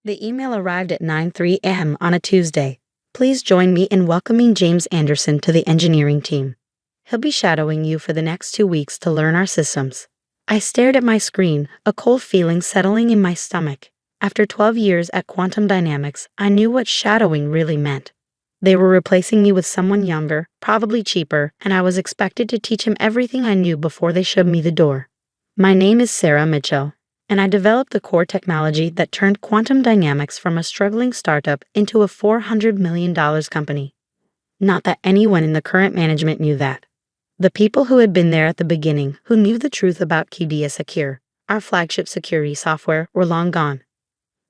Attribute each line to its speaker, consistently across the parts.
Speaker 1: The email arrived at 9:03 a.m. on a Tuesday. Please join me in welcoming James Anderson to the engineering team. He'll be shadowing you for the next 2 weeks to learn our systems. I stared at my screen, a cold feeling settling in my stomach. After 12 years at Quantum Dynamics, I knew what shadowing really meant. They were replacing me with someone younger, probably cheaper, and I was expected to teach him everything I knew before they showed me the door. My name is Sarah Mitchell, and I developed the core technology that turned Quantum Dynamics from a struggling startup into a $400 million company. Not that anyone in the current management knew that. The people who had been there at the beginning, who knew the truth about QDS Secure, our flagship security software, were long gone.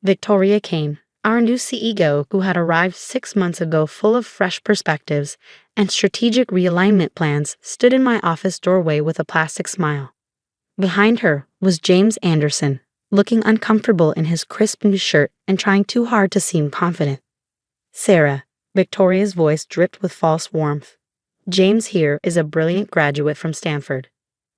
Speaker 1: Victoria Kane, our new CEO who had arrived 6 months ago full of fresh perspectives and strategic realignment plans, stood in my office doorway with a plastic smile. Behind her was James Anderson, looking uncomfortable in his crisp new shirt and trying too hard to seem confident. Sarah, Victoria's voice dripped with false warmth. James here is a brilliant graduate from Stanford.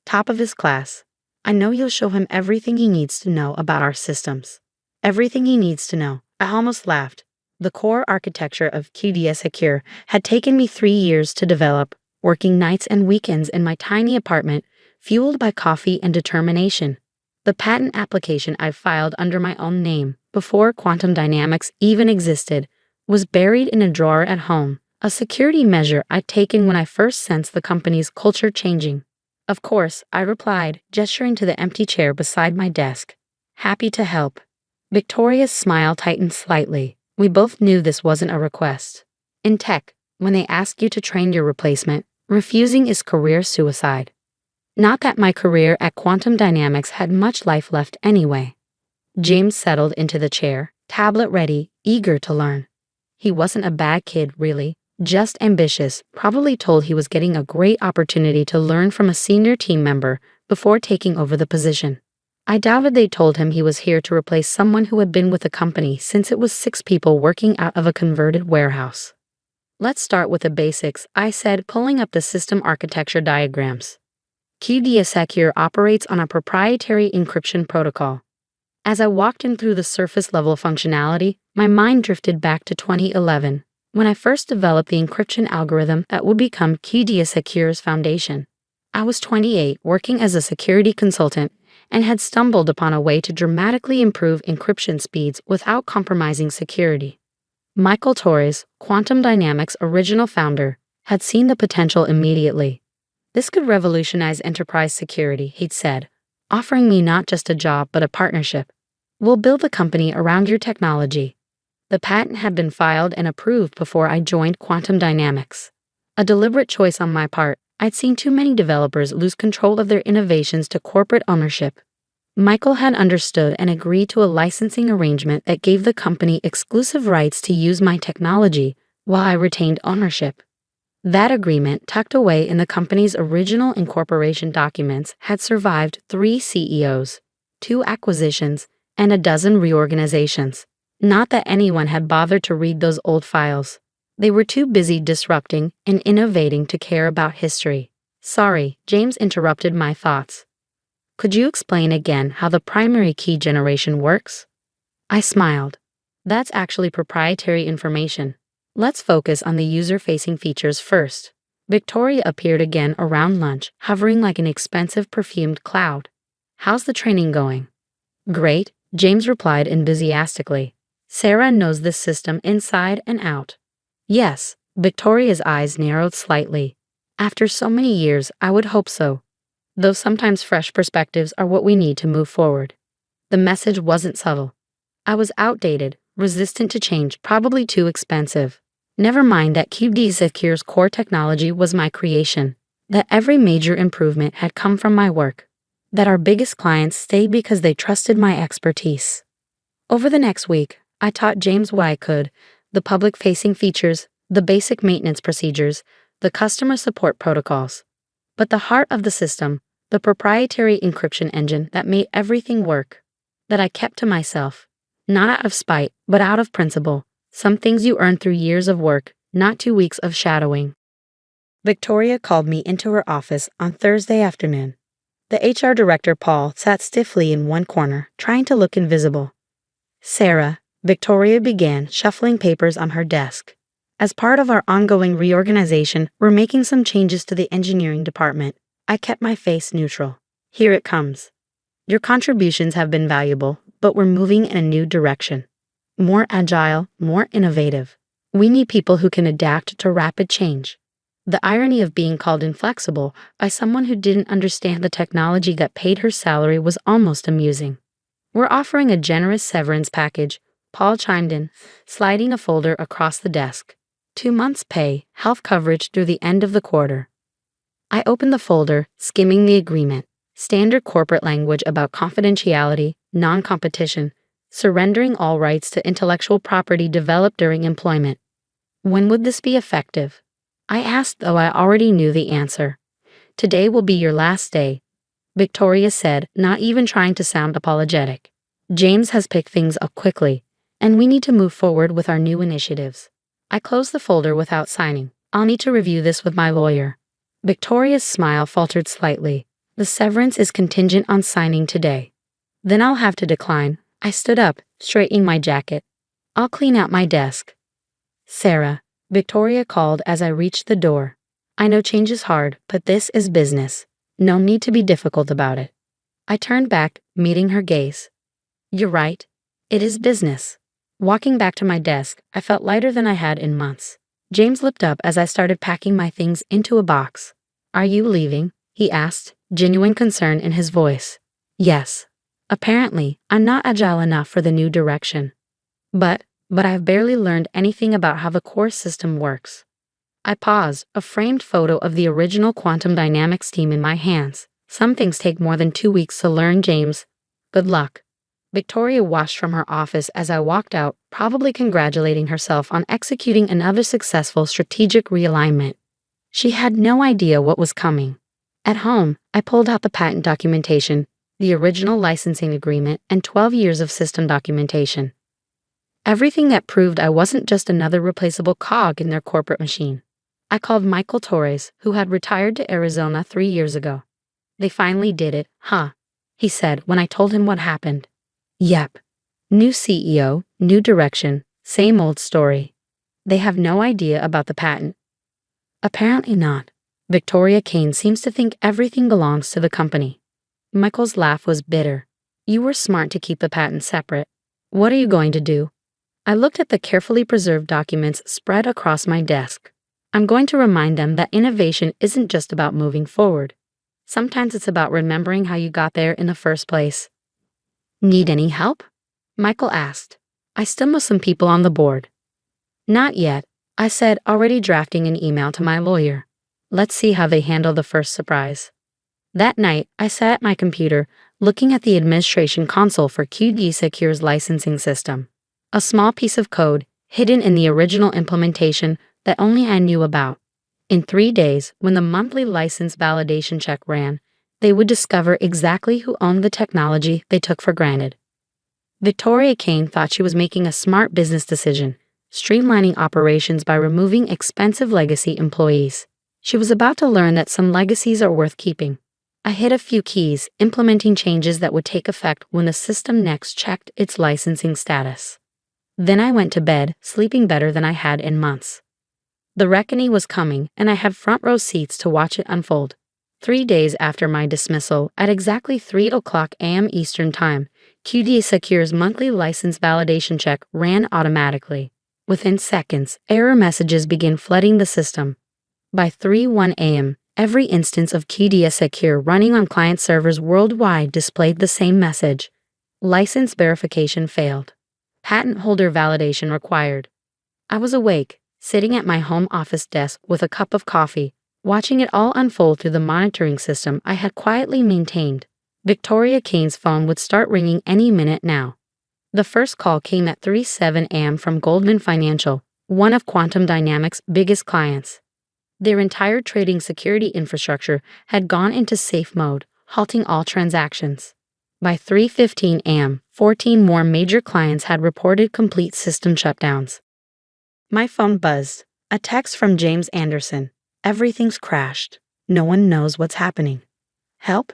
Speaker 1: Top of his class. I know you'll show him everything he needs to know about our systems. Everything he needs to know. I almost laughed. The core architecture of QDS Secure had taken me 3 years to develop, working nights and weekends in my tiny apartment, fueled by coffee and determination. The patent application I filed under my own name, before Quantum Dynamics even existed, was buried in a drawer at home, a security measure I'd taken when I first sensed the company's culture changing. Of course, I replied, gesturing to the empty chair beside my desk. Happy to help. Victoria's smile tightened slightly. We both knew this wasn't a request. In tech, when they ask you to train your replacement, refusing is career suicide. Not that my career at Quantum Dynamics had much life left anyway. James settled into the chair, tablet ready, eager to learn. He wasn't a bad kid, really, just ambitious, probably told he was getting a great opportunity to learn from a senior team member before taking over the position. I doubted they told him he was here to replace someone who had been with the company since it was 6 people working out of a converted warehouse. Let's start with the basics, I said, pulling up the system architecture diagrams. QDS Secure operates on a proprietary encryption protocol. As I walked in through the surface-level functionality, my mind drifted back to 2011, when I first developed the encryption algorithm that would become QDS Secure's foundation. I was 28, working as a security consultant, and had stumbled upon a way to dramatically improve encryption speeds without compromising security. Michael Torres, Quantum Dynamics' original founder, had seen the potential immediately. This could revolutionize enterprise security, he'd said, offering me not just a job but a partnership. We'll build the company around your technology. The patent had been filed and approved before I joined Quantum Dynamics. A deliberate choice on my part. I'd seen too many developers lose control of their innovations to corporate ownership. Michael had understood and agreed to a licensing arrangement that gave the company exclusive rights to use my technology while I retained ownership. That agreement, tucked away in the company's original incorporation documents, had survived 3 CEOs, 2 acquisitions, and a dozen reorganizations. Not that anyone had bothered to read those old files. They were too busy disrupting and innovating to care about history. Sorry, James interrupted my thoughts. Could you explain again how the primary key generation works? I smiled. That's actually proprietary information. Let's focus on the user-facing features first. Victoria appeared again around lunch, hovering like an expensive perfumed cloud. How's the training going? Great, James replied enthusiastically. Sarah knows this system inside and out. Yes, Victoria's eyes narrowed slightly. After so many years, I would hope so. Though sometimes fresh perspectives are what we need to move forward. The message wasn't subtle. I was outdated, resistant to change, probably too expensive. Never mind that QD Secure's core technology was my creation, that every major improvement had come from my work, that our biggest clients stayed because they trusted my expertise. Over the next week, I taught James what I could, the public-facing features, the basic maintenance procedures, the customer support protocols. But the heart of the system, the proprietary encryption engine that made everything work, that I kept to myself, not out of spite, but out of principle, some things you earn through years of work, not 2 weeks of shadowing. Victoria called me into her office on Thursday afternoon. The HR director, Paul, sat stiffly in one corner, trying to look invisible. Sarah, Victoria began shuffling papers on her desk. As part of our ongoing reorganization, we're making some changes to the engineering department. I kept my face neutral. Here it comes. Your contributions have been valuable, but we're moving in a new direction. More agile, more innovative. We need people who can adapt to rapid change. The irony of being called inflexible by someone who didn't understand the technology that paid her salary was almost amusing. We're offering a generous severance package, Paul chimed in, sliding a folder across the desk. 2 months' pay, health coverage through the end of the quarter. I opened the folder, skimming the agreement. Standard corporate language about confidentiality, non-competition, surrendering all rights to intellectual property developed during employment. When would this be effective? I asked, though I already knew the answer. Today will be your last day, Victoria said, not even trying to sound apologetic. James has picked things up quickly, and we need to move forward with our new initiatives. I closed the folder without signing. I'll need to review this with my lawyer. Victoria's smile faltered slightly. The severance is contingent on signing today. Then I'll have to decline. I stood up, straightening my jacket. I'll clean out my desk. Sarah, Victoria called as I reached the door. I know change is hard, but this is business. No need to be difficult about it. I turned back, meeting her gaze. You're right. It is business. Walking back to my desk, I felt lighter than I had in months. James looked up as I started packing my things into a box. Are you leaving? He asked, genuine concern in his voice. Yes. Apparently, I'm not agile enough for the new direction. But I've barely learned anything about how the core system works. I paused, a framed photo of the original quantum dynamics team in my hands. Some things take more than 2 weeks to learn, James. Good luck. Victoria watched from her office as I walked out, probably congratulating herself on executing another successful strategic realignment. She had no idea what was coming. At home, I pulled out the patent documentation, the original licensing agreement, and 12 years of system documentation. Everything that proved I wasn't just another replaceable cog in their corporate machine. I called Michael Torres, who had retired to Arizona 3 years ago. They finally did it, huh? He said when I told him what happened. Yep. New CEO, new direction, same old story. They have no idea about the patent. Apparently not. Victoria Kane seems to think everything belongs to the company. Michael's laugh was bitter. You were smart to keep the patent separate. What are you going to do? I looked at the carefully preserved documents spread across my desk. I'm going to remind them that innovation isn't just about moving forward. Sometimes it's about remembering how you got there in the first place. Need any help? Michael asked. I still know some people on the board. Not yet, I said, already drafting an email to my lawyer. Let's see how they handle the first surprise. That night, I sat at my computer, looking at the administration console for QD Secure's licensing system. A small piece of code, hidden in the original implementation that only I knew about. In 3 days, when the monthly license validation check ran, they would discover exactly who owned the technology they took for granted. Victoria Kane thought she was making a smart business decision, streamlining operations by removing expensive legacy employees. She was about to learn that some legacies are worth keeping. I hit a few keys, implementing changes that would take effect when the system next checked its licensing status. Then I went to bed, sleeping better than I had in months. The reckoning was coming, and I had front row seats to watch it unfold. 3 days after my dismissal, at exactly 3:00 a.m. Eastern Time, QD Secure's monthly license validation check ran automatically. Within seconds, error messages began flooding the system. By 3:01 a.m., every instance of QD Secure running on client servers worldwide displayed the same message. License verification failed. Patent holder validation required. I was awake, sitting at my home office desk with a cup of coffee, watching it all unfold through the monitoring system I had quietly maintained. Victoria Kane's phone would start ringing any minute now. The first call came at 3:07 a.m. from Goldman Financial, one of Quantum Dynamics' biggest clients. Their entire trading security infrastructure had gone into safe mode, halting all transactions. By 3:15 a.m., 14 more major clients had reported complete system shutdowns. My phone buzzed. A text from James Anderson. Everything's crashed. No one knows what's happening. Help?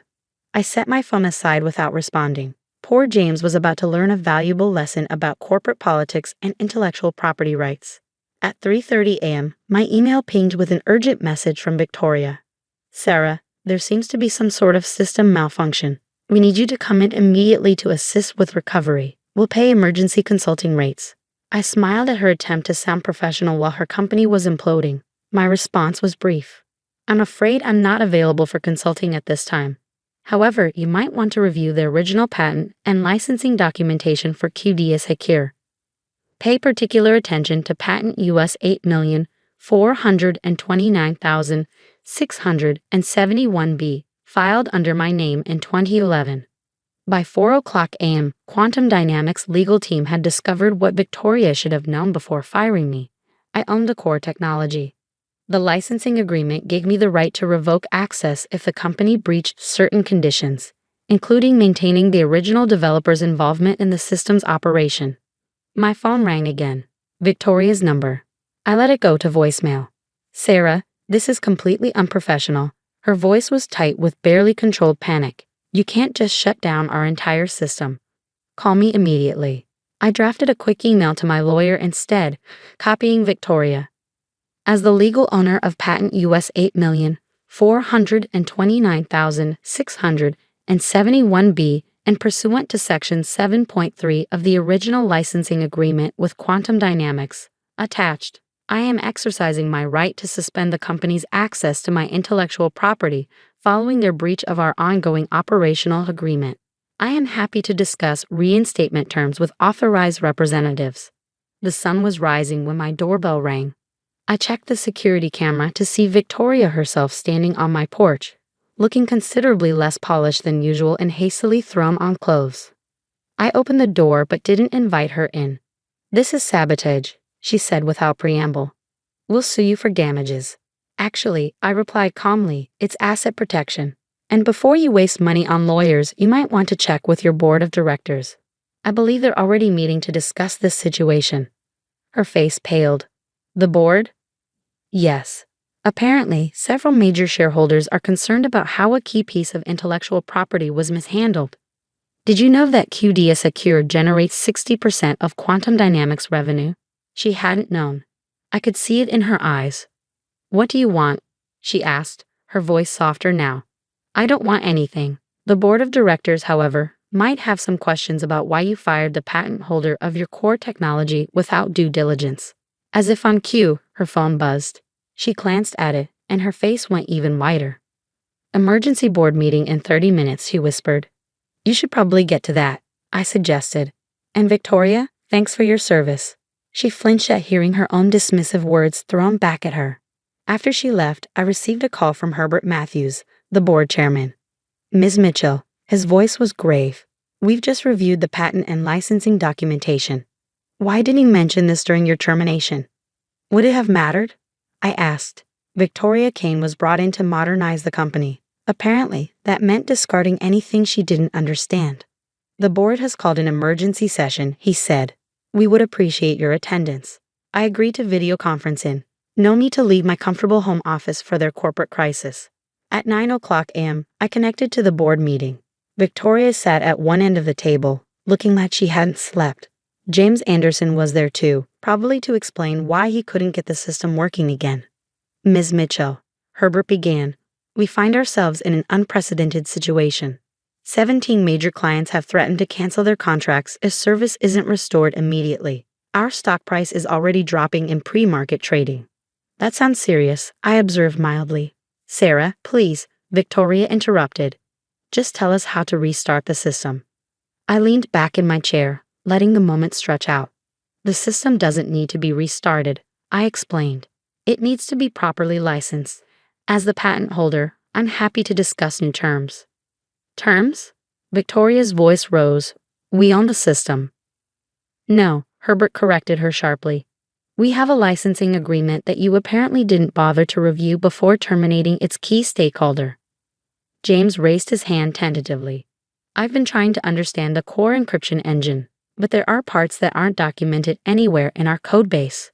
Speaker 1: I set my phone aside without responding. Poor James was about to learn a valuable lesson about corporate politics and intellectual property rights. At 3:30 a.m., my email pinged with an urgent message from Victoria. Sarah, there seems to be some sort of system malfunction. We need you to come in immediately to assist with recovery. We'll pay emergency consulting rates. I smiled at her attempt to sound professional while her company was imploding. My response was brief. I'm afraid I'm not available for consulting at this time. However, you might want to review the original patent and licensing documentation for QDS Secure. Pay particular attention to patent US 8,429,671B, filed under my name in 2011. By 4:00 a.m., Quantum Dynamics' legal team had discovered what Victoria should have known before firing me. I owned the core technology. The licensing agreement gave me the right to revoke access if the company breached certain conditions, including maintaining the original developer's involvement in the system's operation. My phone rang again. Victoria's number. I let it go to voicemail. Sarah, this is completely unprofessional. Her voice was tight with barely controlled panic. You can't just shut down our entire system. Call me immediately. I drafted a quick email to my lawyer instead, copying Victoria. As the legal owner of patent US 8,429,671B and pursuant to Section 7.3 of the original licensing agreement with Quantum Dynamics, attached, I am exercising my right to suspend the company's access to my intellectual property following their breach of our ongoing operational agreement. I am happy to discuss reinstatement terms with authorized representatives. The sun was rising when my doorbell rang. I checked the security camera to see Victoria herself standing on my porch, looking considerably less polished than usual and hastily thrown on clothes. I opened the door but didn't invite her in. This is sabotage, she said without preamble. We'll sue you for damages. Actually, I replied calmly, it's asset protection. And before you waste money on lawyers, you might want to check with your board of directors. I believe they're already meeting to discuss this situation. Her face paled. The board? Yes. Apparently, several major shareholders are concerned about how a key piece of intellectual property was mishandled. Did you know that QDS Secure generates 60% of Quantum Dynamics revenue? She hadn't known. I could see it in her eyes. What do you want? She asked, her voice softer now. I don't want anything. The board of directors, however, might have some questions about why you fired the patent holder of your core technology without due diligence. As if on cue, her phone buzzed. She glanced at it, and her face went even whiter. Emergency board meeting in 30 minutes, she whispered. You should probably get to that, I suggested. And Victoria, thanks for your service. She flinched at hearing her own dismissive words thrown back at her. After she left, I received a call from Herbert Matthews, the board chairman. Ms. Mitchell, his voice was grave. We've just reviewed the patent and licensing documentation. Why didn't you mention this during your termination? Would it have mattered? I asked. Victoria Kane was brought in to modernize the company. Apparently, that meant discarding anything she didn't understand. The board has called an emergency session, he said. We would appreciate your attendance. I agreed to video conference in. No need to leave my comfortable home office for their corporate crisis. At 9:00 a.m., I connected to the board meeting. Victoria sat at one end of the table, looking like she hadn't slept. James Anderson was there too, probably to explain why he couldn't get the system working again. Ms. Mitchell, Herbert began, we find ourselves in an unprecedented situation. 17 major clients have threatened to cancel their contracts if service isn't restored immediately. Our stock price is already dropping in pre-market trading. That sounds serious, I observed mildly. Sarah, please, Victoria interrupted. Just tell us how to restart the system. I leaned back in my chair, letting the moment stretch out. The system doesn't need to be restarted, I explained. It needs to be properly licensed. As the patent holder, I'm happy to discuss new terms. Terms? Victoria's voice rose. We own the system. No, Herbert corrected her sharply. We have a licensing agreement that you apparently didn't bother to review before terminating its key stakeholder. James raised his hand tentatively. I've been trying to understand the core encryption engine, but there are parts that aren't documented anywhere in our codebase.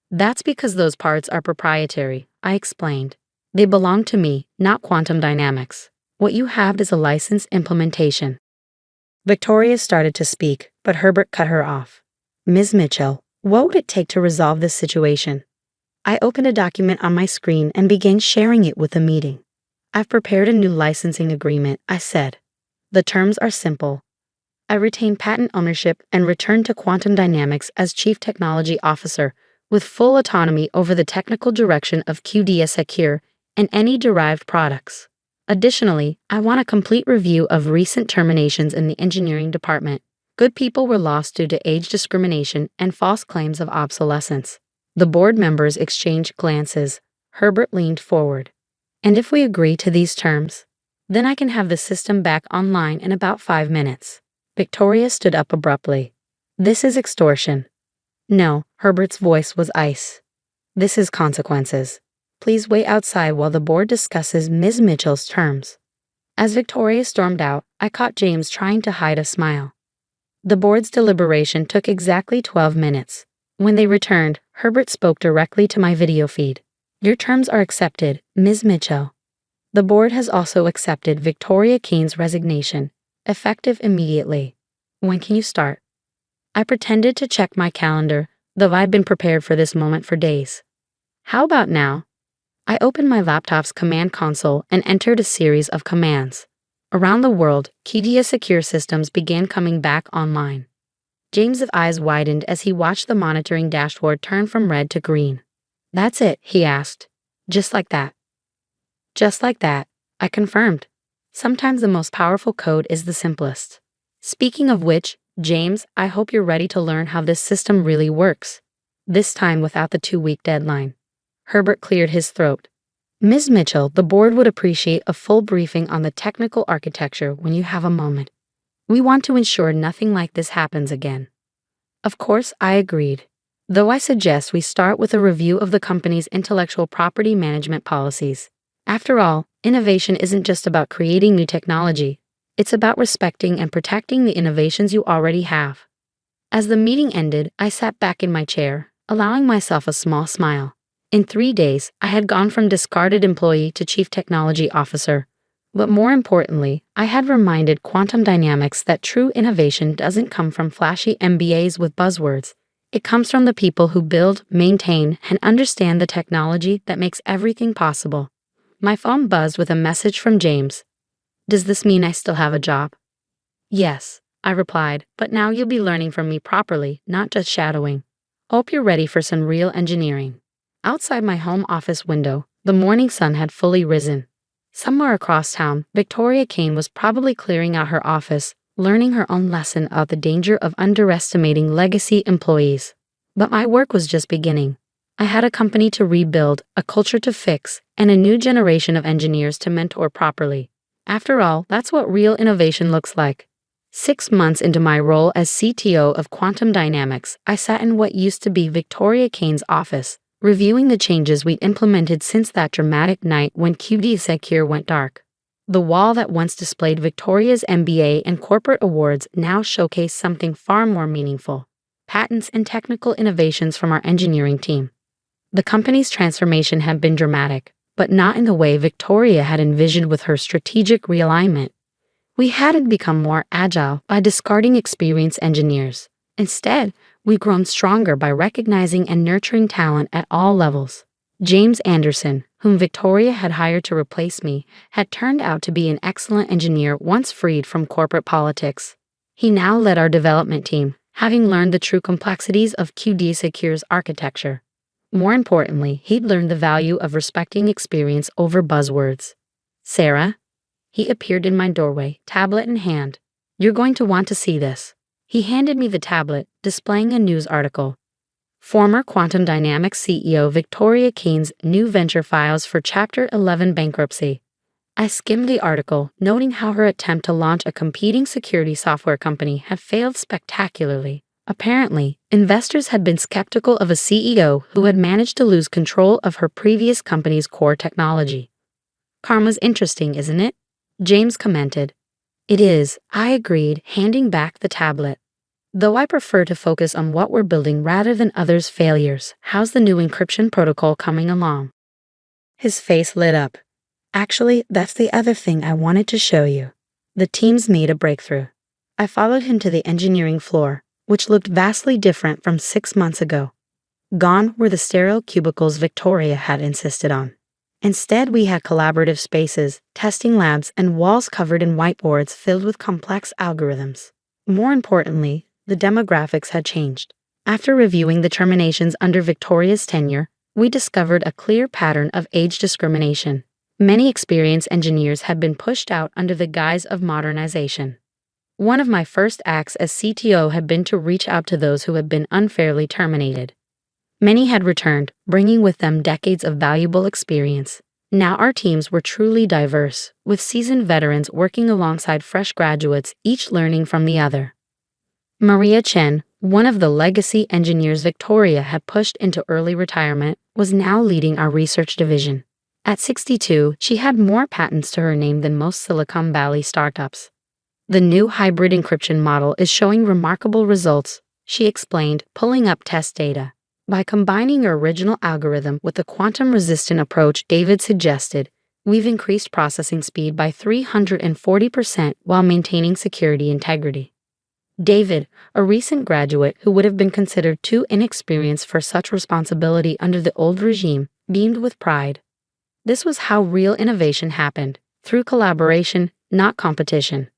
Speaker 1: That's because those parts are proprietary, I explained. They belong to me, not Quantum Dynamics. What you have is a licensed implementation. Victoria started to speak, but Herbert cut her off. Ms. Mitchell, what would it take to resolve this situation? I opened a document on my screen and began sharing it with the meeting. I've prepared a new licensing agreement, I said. The terms are simple. I retain patent ownership and return to Quantum Dynamics as Chief Technology Officer, with full autonomy over the technical direction of QDS Secure and any derived products. Additionally, I want a complete review of recent terminations in the engineering department. Good people were lost due to age discrimination and false claims of obsolescence. The board members exchanged glances. Herbert leaned forward. And if we agree to these terms, then I can have the system back online in about 5 minutes. Victoria stood up abruptly. This is extortion. No, Herbert's voice was ice. This is consequences. Please wait outside while the board discusses Ms. Mitchell's terms. As Victoria stormed out, I caught James trying to hide a smile. The board's deliberation took exactly 12 minutes. When they returned, Herbert spoke directly to my video feed. Your terms are accepted, Ms. Mitchell. The board has also accepted Victoria Kane's resignation, effective immediately. When can you start? I pretended to check my calendar, though I'd been prepared for this moment for days. How about now? I opened my laptop's command console and entered a series of commands. Around the world, QDS Secure systems began coming back online. James's eyes widened as he watched the monitoring dashboard turn from red to green. That's it, he asked. Just like that. Just like that, I confirmed. Sometimes the most powerful code is the simplest. Speaking of which, James, I hope you're ready to learn how this system really works. This time without the 2-week deadline. Herbert cleared his throat. Ms. Mitchell, the board would appreciate a full briefing on the technical architecture when you have a moment. We want to ensure nothing like this happens again. Of course, I agreed. Though I suggest we start with a review of the company's intellectual property management policies. After all, innovation isn't just about creating new technology. It's about respecting and protecting the innovations you already have. As the meeting ended, I sat back in my chair, allowing myself a small smile. In 3 days, I had gone from discarded employee to Chief Technology Officer. But more importantly, I had reminded Quantum Dynamics that true innovation doesn't come from flashy MBAs with buzzwords. It comes from the people who build, maintain, and understand the technology that makes everything possible. My phone buzzed with a message from James. Does this mean I still have a job? Yes, I replied, but now you'll be learning from me properly, not just shadowing. Hope you're ready for some real engineering. Outside my home office window, the morning sun had fully risen. Somewhere across town, Victoria Kane was probably clearing out her office, learning her own lesson about the danger of underestimating legacy employees. But my work was just beginning. I had a company to rebuild, a culture to fix, and a new generation of engineers to mentor properly. After all, that's what real innovation looks like. 6 months into my role as CTO of Quantum Dynamics, I sat in what used to be Victoria Kane's office, reviewing the changes we'd implemented since that dramatic night when QD Secure went dark. The wall that once displayed Victoria's MBA and corporate awards now showcased something far more meaningful: patents and technical innovations from our engineering team. The company's transformation had been dramatic, but not in the way Victoria had envisioned with her strategic realignment. We hadn't become more agile by discarding experienced engineers. Instead, we'd grown stronger by recognizing and nurturing talent at all levels. James Anderson, whom Victoria had hired to replace me, had turned out to be an excellent engineer once freed from corporate politics. He now led our development team, having learned the true complexities of QD Secure's architecture. More importantly, he'd learned the value of respecting experience over buzzwords. Sarah? He appeared in my doorway, tablet in hand. You're going to want to see this. He handed me the tablet, displaying a news article. Former Quantum Dynamics CEO Victoria Kane's new venture files for Chapter 11 bankruptcy. I skimmed the article, noting how her attempt to launch a competing security software company had failed spectacularly. Apparently, investors had been skeptical of a CEO who had managed to lose control of her previous company's core technology. Karma's interesting, isn't it? James commented. It is, I agreed, handing back the tablet. Though I prefer to focus on what we're building rather than others' failures, how's the new encryption protocol coming along? His face lit up. Actually, that's the other thing I wanted to show you. The team's made a breakthrough. I followed him to the engineering floor, which looked vastly different from 6 months ago. Gone were the sterile cubicles Victoria had insisted on. Instead, we had collaborative spaces, testing labs, and walls covered in whiteboards filled with complex algorithms. More importantly, the demographics had changed. After reviewing the terminations under Victoria's tenure, we discovered a clear pattern of age discrimination. Many experienced engineers had been pushed out under the guise of modernization. One of my first acts as CTO had been to reach out to those who had been unfairly terminated. Many had returned, bringing with them decades of valuable experience. Now our teams were truly diverse, with seasoned veterans working alongside fresh graduates, each learning from the other. Maria Chen, one of the legacy engineers Victoria had pushed into early retirement, was now leading our research division. At 62, she had more patents to her name than most Silicon Valley startups. The new hybrid encryption model is showing remarkable results, she explained, pulling up test data. By combining your original algorithm with the quantum-resistant approach David suggested, we've increased processing speed by 340% while maintaining security integrity. David, a recent graduate who would have been considered too inexperienced for such responsibility under the old regime, beamed with pride. This was how real innovation happened, through collaboration, not competition.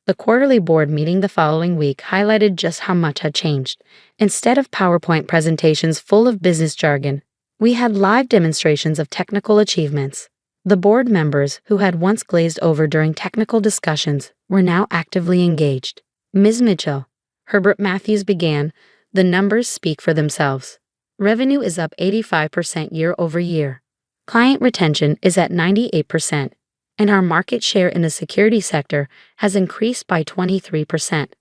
Speaker 1: The quarterly board meeting the following week highlighted just how much had changed. Instead of PowerPoint presentations full of business jargon, we had live demonstrations of technical achievements. The board members, who had once glazed over during technical discussions, were now actively engaged. Ms. Mitchell, Herbert Matthews began, the numbers speak for themselves. Revenue is up 85% year over year. Client retention is at 98%. And our market share in the security sector has increased by 23%.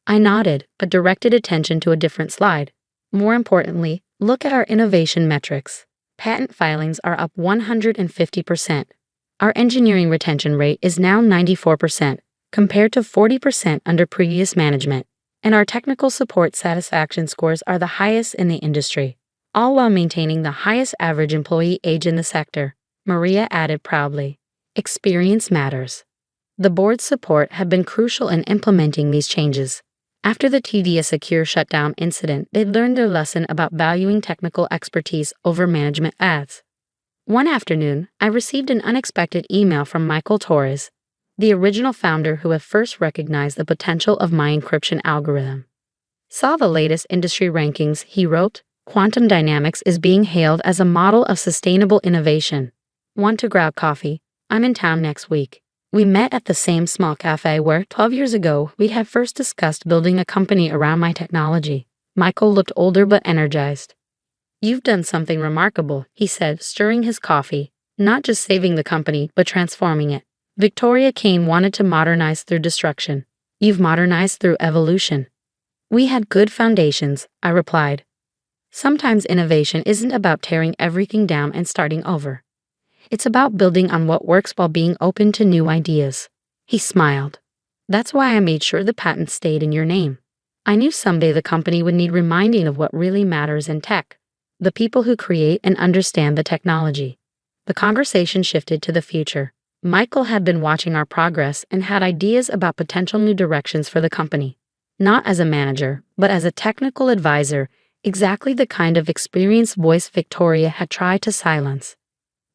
Speaker 1: I nodded, but directed attention to a different slide. More importantly, look at our innovation metrics. Patent filings are up 150%. Our engineering retention rate is now 94%, compared to 40% under previous management. And our technical support satisfaction scores are the highest in the industry, all while maintaining the highest average employee age in the sector, Maria added proudly. Experience matters. The board's support had been crucial in implementing these changes. After the tedious Secure shutdown incident, they'd learned their lesson about valuing technical expertise over management ads. One afternoon, I received an unexpected email from Michael Torres, the original founder who had first recognized the potential of my encryption algorithm. Saw the latest industry rankings, he wrote. Quantum dynamics is being hailed as a model of sustainable innovation. Want to grab coffee? I'm in town next week. We met at the same small cafe where, 12 years ago, we had first discussed building a company around my technology. Michael looked older but energized. You've done something remarkable, he said, stirring his coffee. Not just saving the company, but transforming it. Victoria Kane wanted to modernize through destruction. You've modernized through evolution. We had good foundations, I replied. Sometimes innovation isn't about tearing everything down and starting over. It's about building on what works while being open to new ideas. He smiled. That's why I made sure the patent stayed in your name. I knew someday the company would need reminding of what really matters in tech. The people who create and understand the technology. The conversation shifted to the future. Michael had been watching our progress and had ideas about potential new directions for the company. Not as a manager, but as a technical advisor, exactly the kind of experienced voice Victoria had tried to silence.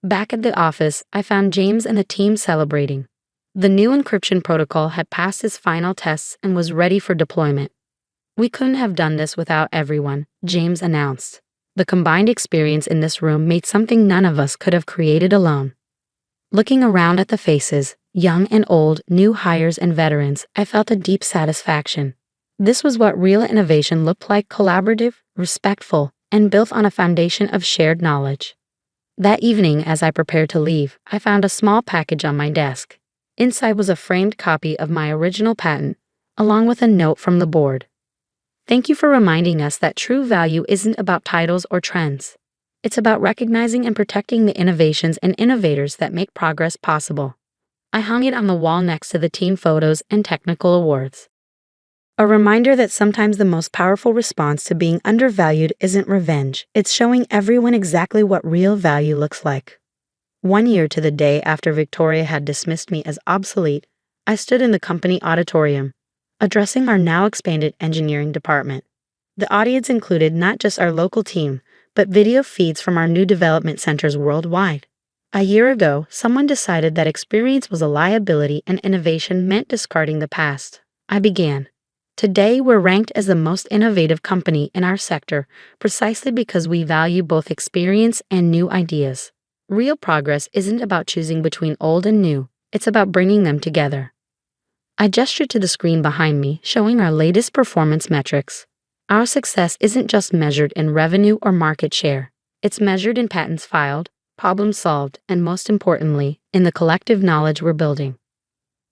Speaker 1: Back at the office, I found James and the team celebrating. The new encryption protocol had passed its final tests and was ready for deployment. We couldn't have done this without everyone, James announced. The combined experience in this room made something none of us could have created alone. Looking around at the faces, young and old, new hires and veterans, I felt a deep satisfaction. This was what real innovation looked like: collaborative, respectful, and built on a foundation of shared knowledge. That evening, as I prepared to leave, I found a small package on my desk. Inside was a framed copy of my original patent, along with a note from the board. Thank you for reminding us that true value isn't about titles or trends. It's about recognizing and protecting the innovations and innovators that make progress possible. I hung it on the wall next to the team photos and technical awards. A reminder that sometimes the most powerful response to being undervalued isn't revenge. It's showing everyone exactly what real value looks like. 1 year to the day after Victoria had dismissed me as obsolete, I stood in the company auditorium. addressing our now expanded engineering department. The audience included not just our local team, but video feeds from our new development centers worldwide. A year ago, someone decided that experience was a liability and innovation meant discarding the past. I began. Today, we're ranked as the most innovative company in our sector precisely because we value both experience and new ideas. Real progress isn't about choosing between old and new, it's about bringing them together. I gestured to the screen behind me, showing our latest performance metrics. Our success isn't just measured in revenue or market share. It's measured in patents filed, problems solved, and most importantly, in the collective knowledge we're building.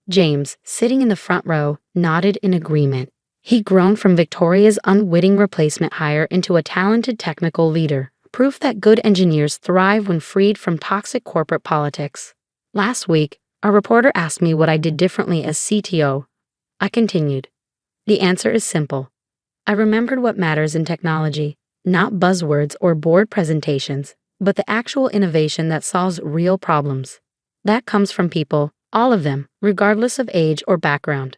Speaker 1: James, sitting in the front row, nodded in agreement. He'd grown from Victoria's unwitting replacement hire into a talented technical leader, proof that good engineers thrive when freed from toxic corporate politics. Last week, a reporter asked me what I did differently as CTO. I continued. The answer is simple. I remembered what matters in technology, not buzzwords or board presentations, but the actual innovation that solves real problems. That comes from people, all of them, regardless of age or background.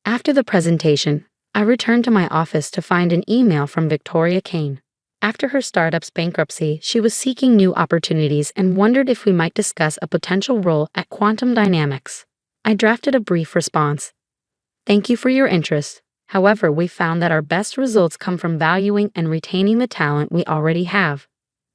Speaker 1: After the presentation, I returned to my office to find an email from Victoria Kane. After her startup's bankruptcy, she was seeking new opportunities and wondered if we might discuss a potential role at Quantum Dynamics. I drafted a brief response. Thank you for your interest. However, we found that our best results come from valuing and retaining the talent we already have.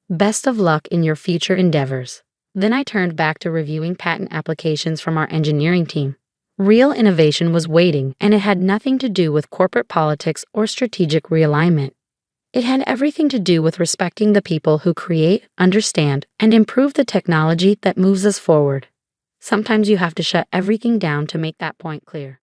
Speaker 1: Best of luck in your future endeavors. Then I turned back to reviewing patent applications from our engineering team. Real innovation was waiting, and it had nothing to do with corporate politics or strategic realignment. It had everything to do with respecting the people who create, understand, and improve the technology that moves us forward. Sometimes you have to shut everything down to make that point clear.